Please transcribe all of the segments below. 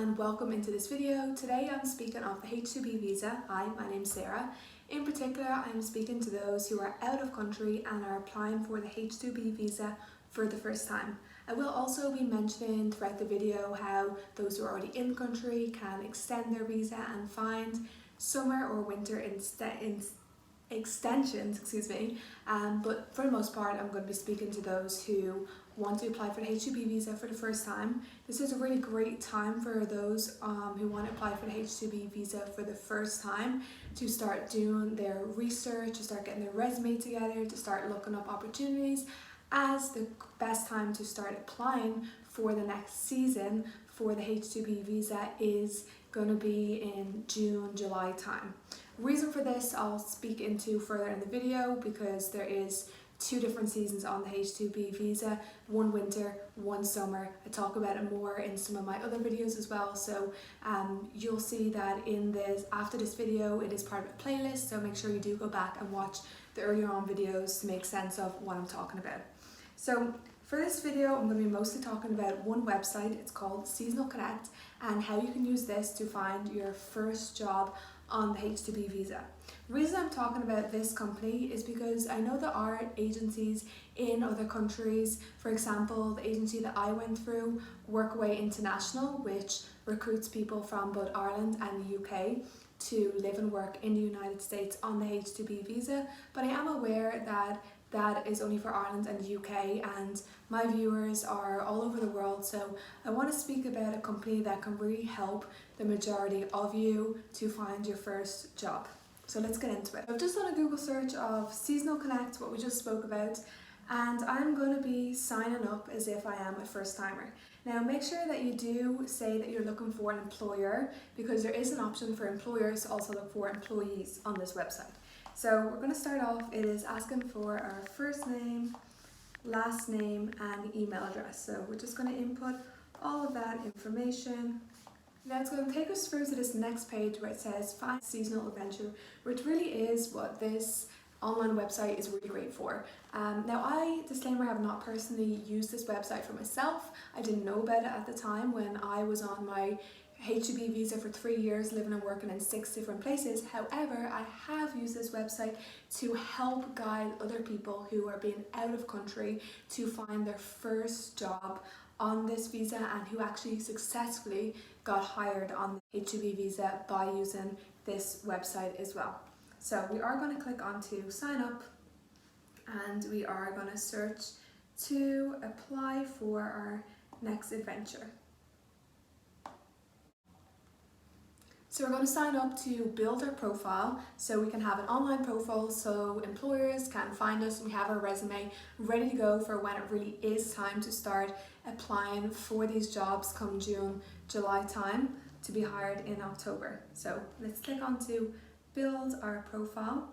and welcome into this video. Today I'm speaking of the H2B visa. Hi, my name's Sarah. In particular, I'm speaking to those who are out of country and are applying for the H2B visa for the first time. I will also be mentioning throughout the video how those who are already in country can extend their visa and find summer or winter extensions, but for the most part I'm going to be speaking to those who want to apply for the H2B visa for the first time. This is a really great time for those who want to apply for the H2B visa for the first time to start doing their research, to start getting their resume together, to start looking up opportunities, as the best time to start applying for the next season for the H2B visa is going to be in June, July time. Reason for this I'll speak into further in the video because there is two different seasons on the H2B visa, one winter, one summer. I talk about it more in some of my other videos as well, so you'll see that after this video it is part of a playlist, so make sure you do go back and watch the earlier on videos to make sense of what I'm talking about. So for this video I'm going to be mostly talking about one website. It's called Seasonal Connect, and how you can use this to find your first job on the H2B visa. The reason I'm talking about this company is because I know there are agencies in other countries. For example, the agency that I went through, Workaway International, which recruits people from both Ireland and the UK to live and work in the United States on the H2B visa, but I am aware that that is only for Ireland and the UK, and my viewers are all over the world, so I want to speak about a company that can really help the majority of you to find your first job. So let's get into it. I've just done a Google search of Seasonal Connect, what we just spoke about, and I'm going to be signing up as if I am a first timer. Now make sure that you do say that you're looking for an employer, because there is an option for employers to also look for employees on this website. So we're going to start off, it is asking for our first name, last name and email address. So we're just going to input all of that information. Now it's going to take us through to this next page where it says Find Seasonal Adventure, which really is what this online website is really great for. Now disclaimer, I have not personally used this website for myself. I didn't know about it at the time when I was on my H2B visa for 3 years, living and working in 6 different places. However, I have used this website to help guide other people who are being out of country to find their first job on this visa, and who actually successfully got hired on the H2B visa by using this website as well. So we are going to click onto sign up, and we are going to search to apply for our next adventure. So we're going to sign up to build our profile so we can have an online profile so employers can find us. We have our resume ready to go for when it really is time to start applying for these jobs come June, July time to be hired in October. So let's click on to build our profile.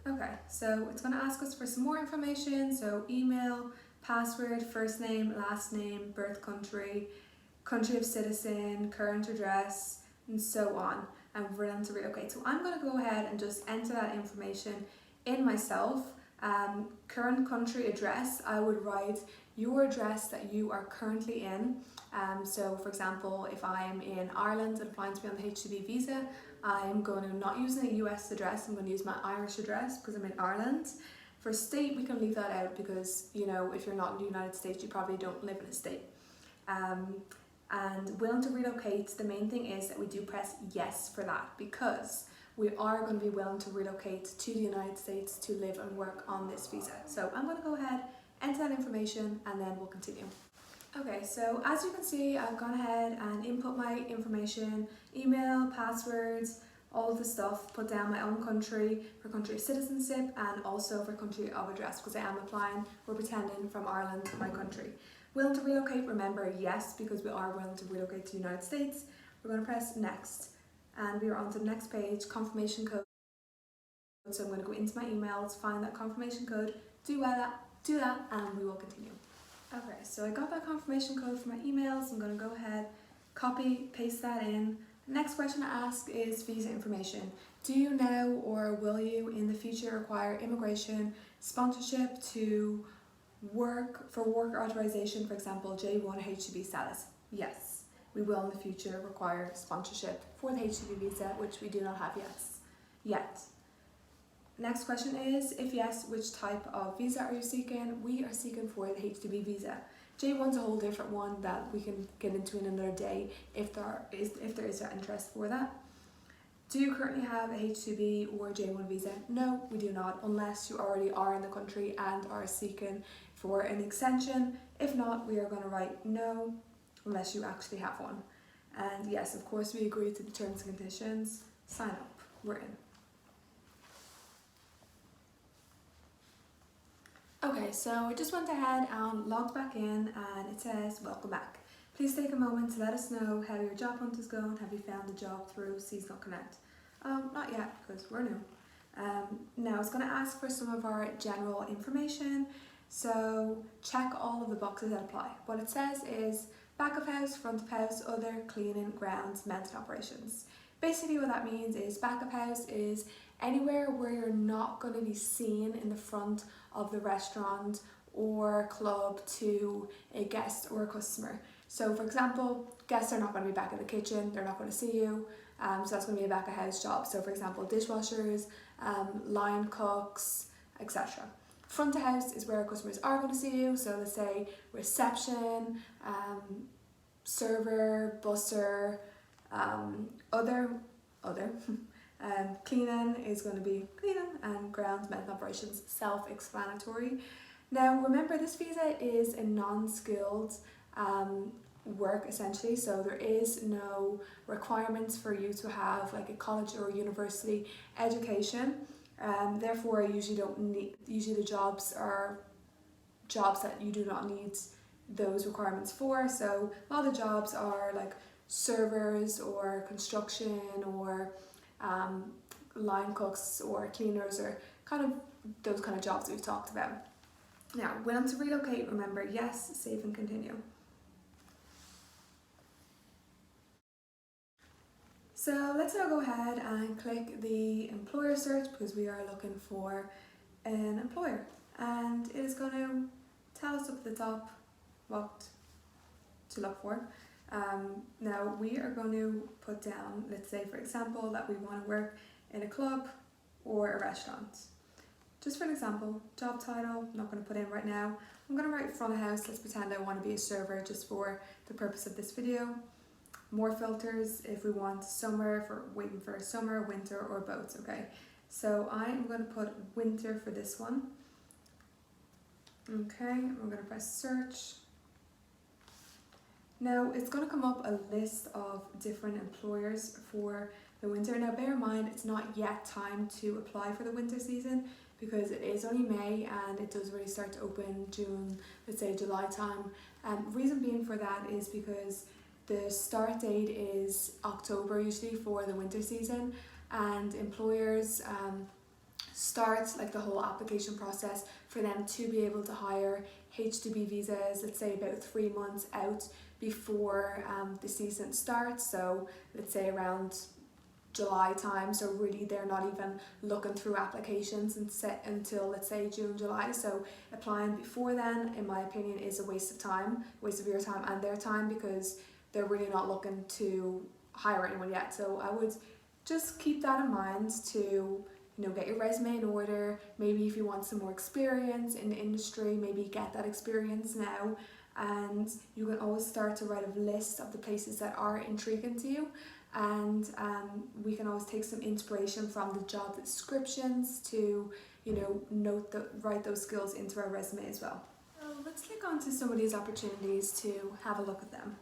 Okay, so it's going to ask us for some more information. So email, password, first name, last name, birth country, country of citizen, current address, and so on, and we're willing to relocate. So I'm going to go ahead and just enter that information in myself. Current country address, I would write your address that you are currently in. So for example, if I'm in Ireland and applying to be on the H2B visa, I'm going to not using a US address, I'm going to use my Irish address because I'm in Ireland. For state, we can leave that out because, you know, if you're not in the United States, you probably don't live in a state. And willing to relocate, the main thing is that we do press yes for that, because we are going to be willing to relocate to the United States to live and work on this visa. So I'm going to go ahead, enter that information, and then we'll continue. Okay, so as you can see, I've gone ahead and input my information, email, passwords, all of the stuff, put down my own country for country of citizenship and also for country of address, because I am applying, we're pretending, from Ireland to my country. Willing to relocate, remember, yes, because we are willing to relocate to the United States. We're going to press next, and we are on to the next page, confirmation code. So I'm going to go into my emails, find that confirmation code, do that, and we will continue. Okay, so I got that confirmation code for my emails. I'm going to go ahead, copy, paste that in. Next question to ask is visa information. Do you now or will you in the future require immigration sponsorship to work authorization, for example, J1 H2B status? Yes. we will in the future require sponsorship for the H2B visa, which we do not have yet. Next question is, if yes, which type of visa are you seeking? We are seeking for the H2B visa. J1's a whole different one that we can get into in another day if there is that interest for that. Do you currently have a H2B or J1 visa? No, we do not, unless you already are in the country and are seeking for an extension. If not, we are going to write no, unless you actually have one. And yes, of course, we agree to the terms and conditions. Sign up. We're in. Okay, so I just went ahead and logged back in, and it says welcome back. Please take a moment to let us know how your job hunt is going. Have you found a job through Seasonal Connect? Not yet, because we're new. Now it's going to ask for some of our general information, so check all of the boxes that apply. What it says is back of house, front of house, other, cleaning, grounds, maintenance operations. Basically what that means is back of house is anywhere where you're not going to be seen in the front of the restaurant or club to a guest or a customer. So for example, guests are not going to be back in the kitchen, they're not going to see you, so that's going to be a back of house job. So for example, dishwashers, line cooks, etc. Front of house is where customers are going to see you, so let's say reception, server, busser, other. Cleaning is going to be cleaning, and grounds, maintenance operations, self-explanatory. Now remember, this visa is a non-skilled work essentially, so there is no requirements for you to have like a college or university education. Therefore, usually the jobs are jobs that you do not need those requirements for. So a lot of the jobs are like servers or construction or line cooks or cleaners, or kind of those kind of jobs that we've talked about. Now, willing to relocate, remember yes, save and continue. So let's now go ahead and click the employer search, because we are looking for an employer, and it is going to tell us up at the top what to look for. Now we are going to put down, let's say for example, that we want to work in a club or a restaurant. Just for an example, job title, I'm not going to put in right now. I'm going to write front of house. Let's pretend I want to be a server just for the purpose of this video. More filters if we want summer, for waiting for summer, winter, or both. Okay, so I'm going to put winter for this one. Okay, I'm going to press search. Now it's going to come up a list of different employers for the winter. Now bear in mind, it's not yet time to apply for the winter season, because it is only May and it does really start to open June, let's say July time. Reason being for that is because the start date is October usually for the winter season, and employers start like the whole application process for them to be able to hire H2B visas, let's say about 3 months out before the season starts. So let's say around July time, so really they're not even looking through applications and set until let's say June, July. So applying before then, in my opinion, is a waste of time, waste of your time and their time, because they're really not looking to hire anyone yet. So I would just keep that in mind to, get your resume in order. Maybe if you want some more experience in the industry, maybe get that experience now, and you can always start to write a list of the places that are intriguing to you, and we can always take some inspiration from the job descriptions to write those skills into our resume as well. So let's click on to some of these opportunities to have a look at them.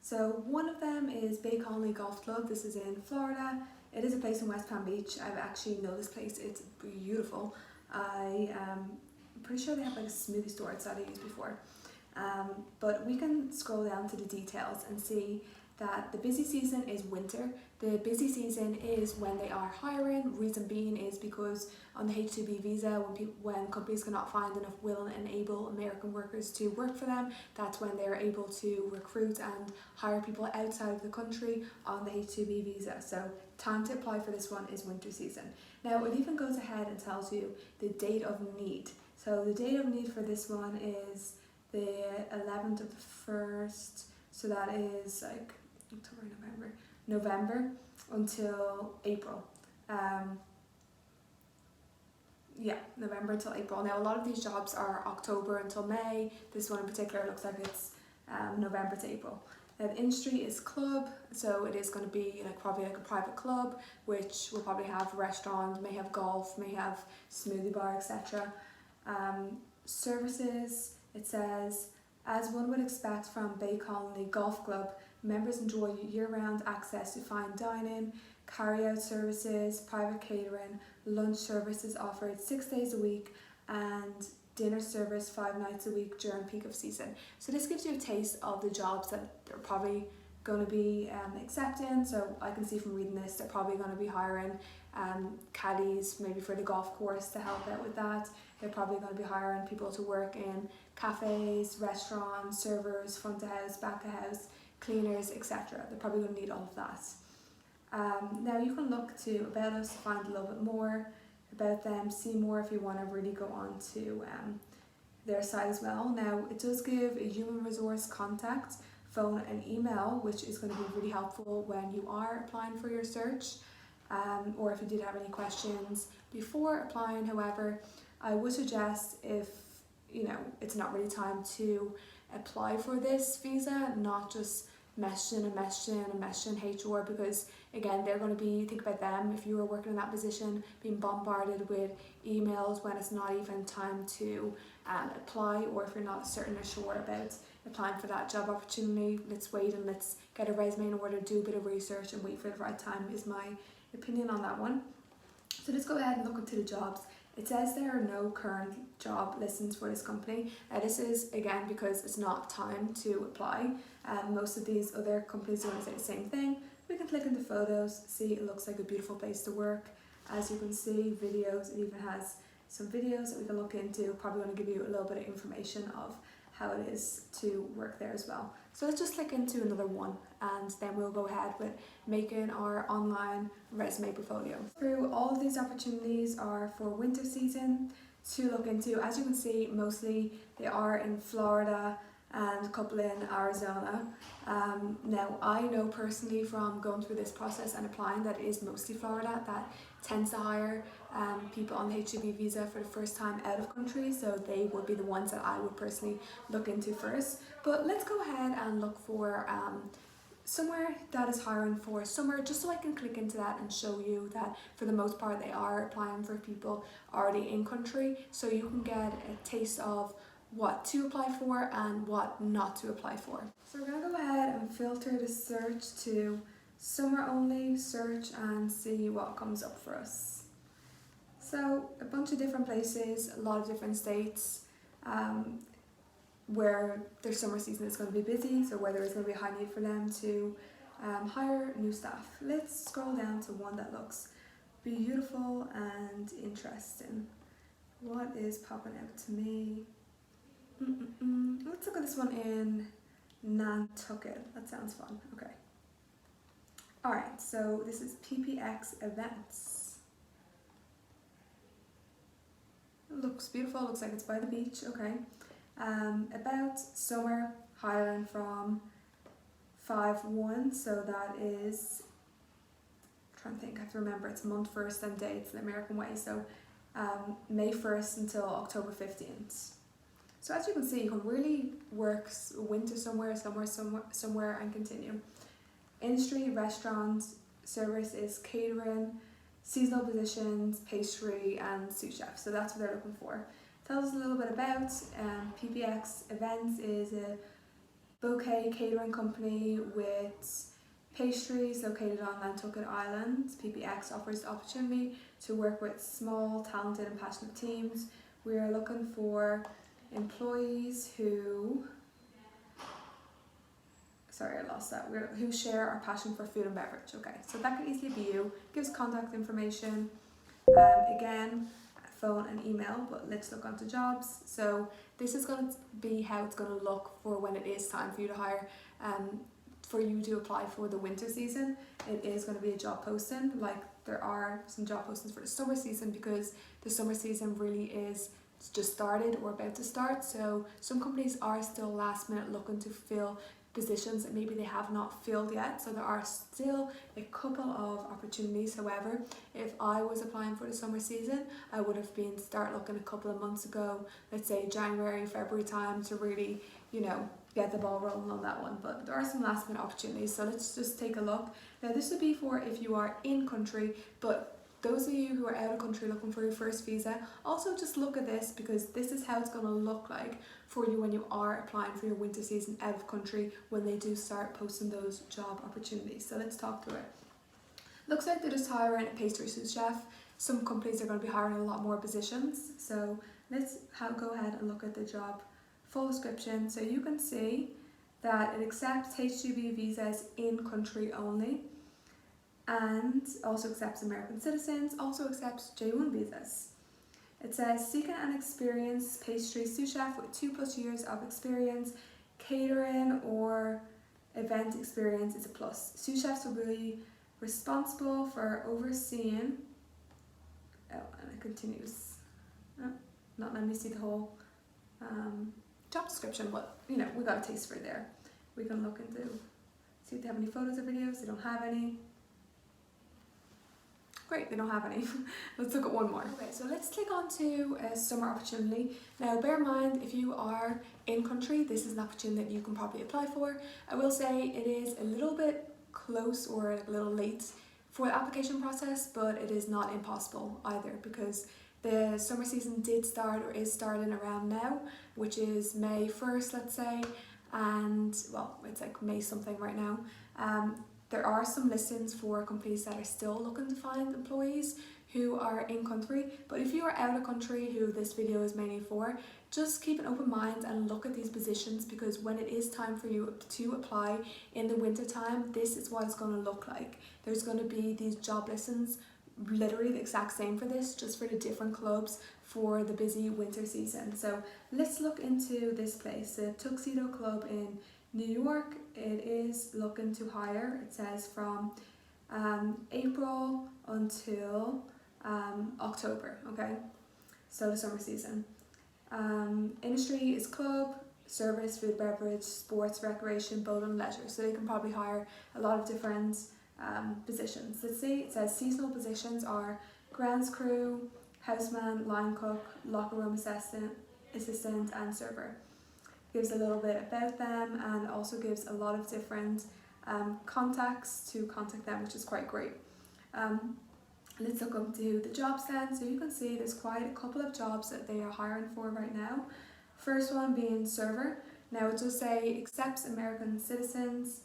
So one of them is Bay Colony Golf Club. This is in Florida. It is a place in West Palm Beach. I actually know this place. It's beautiful. I'm pretty sure they have like a smoothie store outside I used before. But we can scroll down to the details and see that the busy season is winter. The busy season is when they are hiring. Reason being is because on the H2B visa, when companies cannot find enough willing and able American workers to work for them, that's when they're able to recruit and hire people outside of the country on the H2B visa. So time to apply for this one is winter season. Now it even goes ahead and tells you the date of need. So the date of need for this one is the 11th of the 1st. So that is like November until April. November until April. Now a lot of these jobs are October until May. This one in particular looks like it's November to April. Now the industry is club, so it is going to be probably like a private club, which will probably have restaurants, may have golf, may have smoothie bar, etc. Services, it says, as one would expect from Bay Colony Golf Club, members enjoy year-round access to fine dining, carry-out services, private catering, lunch services offered 6 days a week, and dinner service 5 nights a week during peak of season. So this gives you a taste of the jobs that they're probably going to be accepting. So I can see from reading this, they're probably going to be hiring caddies maybe for the golf course to help out with that. They're probably going to be hiring people to work in cafes, restaurants, servers, front of house, back of house, cleaners, etc. They're probably going to need all of that. Now you can look to About Us to find a little bit more about them, see more if you want to really go on to their site as well. Now it does give a human resource contact, phone and email, which is going to be really helpful when you are applying for your search, or if you did have any questions before applying. However, I would suggest, if it's not really time to apply for this visa, not just messaging HR, because again, they're going to be, think about them, if you were working in that position, being bombarded with emails when it's not even time to apply, or if you're not certain or sure about applying for that job opportunity. Let's wait and let's get a resume in order, do a bit of research and wait for the right time, is my opinion on that one. So let's go ahead and look into the jobs. It says there are no current job listings for this company. This is again because it's not time to apply. Most of these other companies are going to say the same thing. We can click into photos, see it looks like a beautiful place to work. As you can see, videos, it even has some videos that we can look into, probably going to give you a little bit of information of how it is to work there as well. So let's just click into another one, and then we'll go ahead with making our online resume portfolio. Through all of these opportunities are for winter season to look into. As you can see, mostly they are in Florida and a couple in Arizona. Now I know personally from going through this process and applying that it is mostly Florida that tends to hire people on the H2B visa for the first time out of country, so they would be the ones that I would personally look into first. But let's go ahead and look for somewhere that is hiring for summer, just so I can click into that and show you that for the most part they are applying for people already in country, so you can get a taste of what to apply for and what not to apply for. So we're going to go ahead and filter the search to summer only search and see what comes up for us. So a bunch of different places, a lot of different states where their summer season is going to be busy, so where there is going to be a high need for them to hire new staff. Let's scroll down to one that looks beautiful and interesting. What is popping out to me? Let's look at this one in Nantucket. That sounds fun. Okay. Alright, so this is PPX Events. It looks beautiful, looks like it's by the beach. Okay. About summer, hiring from 5/1, so that is, I'm trying to think, I have to remember it's month first and dates the American way, so May 1st until October 15th. So as you can see, you can really work winter somewhere, somewhere and continue. Industry, restaurants, service is catering, seasonal positions, pastry and sous chef. So that's what they're looking for. Tells us a little bit about PPX Events is a bouquet catering company with pastries located on Nantucket Island. PPX offers the opportunity to work with small, talented and passionate teams. We are looking for employees who, who share our passion for food and beverage. Okay, so that could easily be you. Gives contact information, again, phone and email, but let's look onto jobs. So this is going to be how it's going to look for when it is time for you to hire, for you to apply for the winter season. It is going to be a job posting, like there are some job postings for the summer season, because the summer season really is just started or about to start. So some companies are still last minute looking to fill positions that maybe they have not filled yet. So there are still a couple of opportunities. However, if I was applying for the summer season, I would have been start looking a couple of months ago, let's say January, February time, to really, get the ball rolling on that one. But there are some last minute opportunities, so let's just take a look. Now this would be for if you are in country, but those of you who are out of country looking for your first visa, also just look at this, because this is how it's going to look like for you when you are applying for your winter season out of country, when they do start posting those job opportunities. So let's talk through it. Looks like they're just hiring a pastry sous chef. Some companies are going to be hiring a lot more positions. So let's go ahead and look at the job full description. So you can see that it accepts H2B visas in country only, and also accepts American citizens, also accepts J1 visas. It says seeking an experienced pastry sous chef with 2+ years of experience. Catering or event experience is a plus. Sous chefs will be responsible for overseeing, and it continues, not letting me see the whole job description, but we got a taste for it there. We can look into, see if they have any photos or videos. They don't have any. Great, they don't have any. Let's look at one more. Okay, so let's click on to a summer opportunity. Now bear in mind, if you are in country, this is an opportunity that you can probably apply for. I will say it is a little bit close or a little late for the application process, but it is not impossible either, because the summer season did start, or is starting around now, which is May 1st, let's say, and well, it's like May something right now. There are some listings for companies that are still looking to find employees who are in country, but if you are out of country, who this video is mainly for, just keep an open mind and look at these positions, because when it is time for you to apply in the winter time, this is what it's going to look like. There's going to be these job listings, literally the exact same for this, just for the different clubs for the busy winter season. So let's look into this place, the Tuxedo Club in New York. It is looking to hire, it says, from April until October, okay? So the summer season. Industry is club, service, food, beverage, sports, recreation, boat and leisure. So they can probably hire a lot of different positions. Let's see, it says seasonal positions are grounds crew, houseman, line cook, locker room assistant and server. Gives a little bit about them, and also gives a lot of different contacts to contact them, which is quite great. Let's look up to the jobs then. So you can see there's quite a couple of jobs that they are hiring for right now. First one being server. Now it does say accepts American citizens.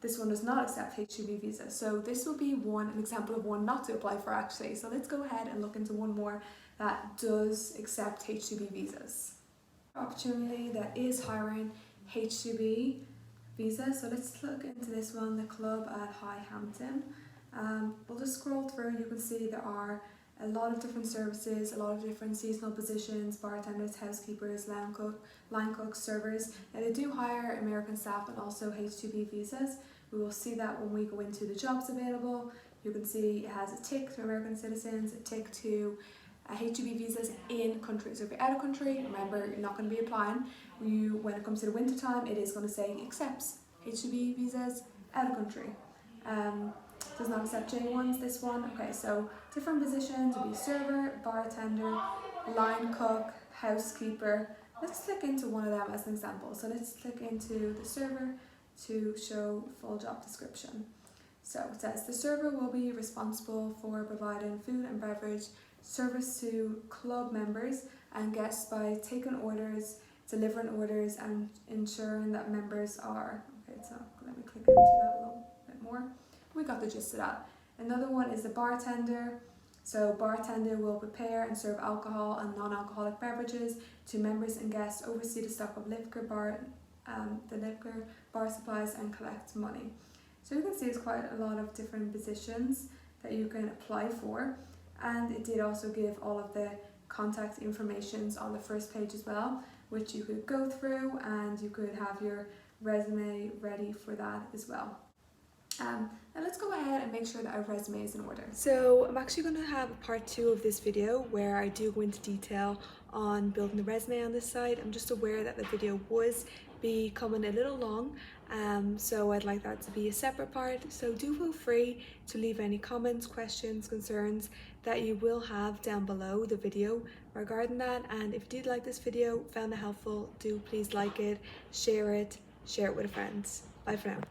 This one does not accept H2B visa. So this will be an example of one not to apply for actually. So let's go ahead and look into one more that does accept H2B visas. Opportunity that is hiring H2B visa. So let's look into this one, the club at High Hampton. We'll just scroll through. You can see there are a lot of different services, a lot of different seasonal positions, bartenders, housekeepers, line cooks, servers. Now they do hire American staff and also H2B visas. We will see that when we go into the jobs available. You can see it has a tick to American citizens, a tick to H2B visas in country. So if you're out of country, remember you're not going to be applying. When it comes to the winter time, it is going to say accepts H2B visas out of country. Does not accept J1s, this one. Okay, so different positions would be server, bartender, line cook, housekeeper. Let's click into one of them as an example. So let's click into the server to show full job description. So it says the server will be responsible for providing food and beverage service to club members and guests by taking orders, delivering orders, and ensuring that members are, okay, so let me click into that a little bit more. We got the gist of that. Another one is the bartender. So bartender will prepare and serve alcohol and non-alcoholic beverages to members and guests, oversee the stock of liquor bar supplies, and collect money. So you can see it's quite a lot of different positions that you can apply for, and it did also give all of the contact informations on the first page as well, which you could go through, and you could have your resume ready for that as well. Now let's go ahead and make sure that our resume is in order. So I'm actually going to have a part 2 of this video where I do go into detail on building the resume on this side. I'm just aware that the video was becoming a little long, so I'd like that to be a separate part. So do feel free to leave any comments, questions, concerns that you will have down below the video regarding that. And if you did like this video, found it helpful, do please like it, share it with a friend. Bye for now.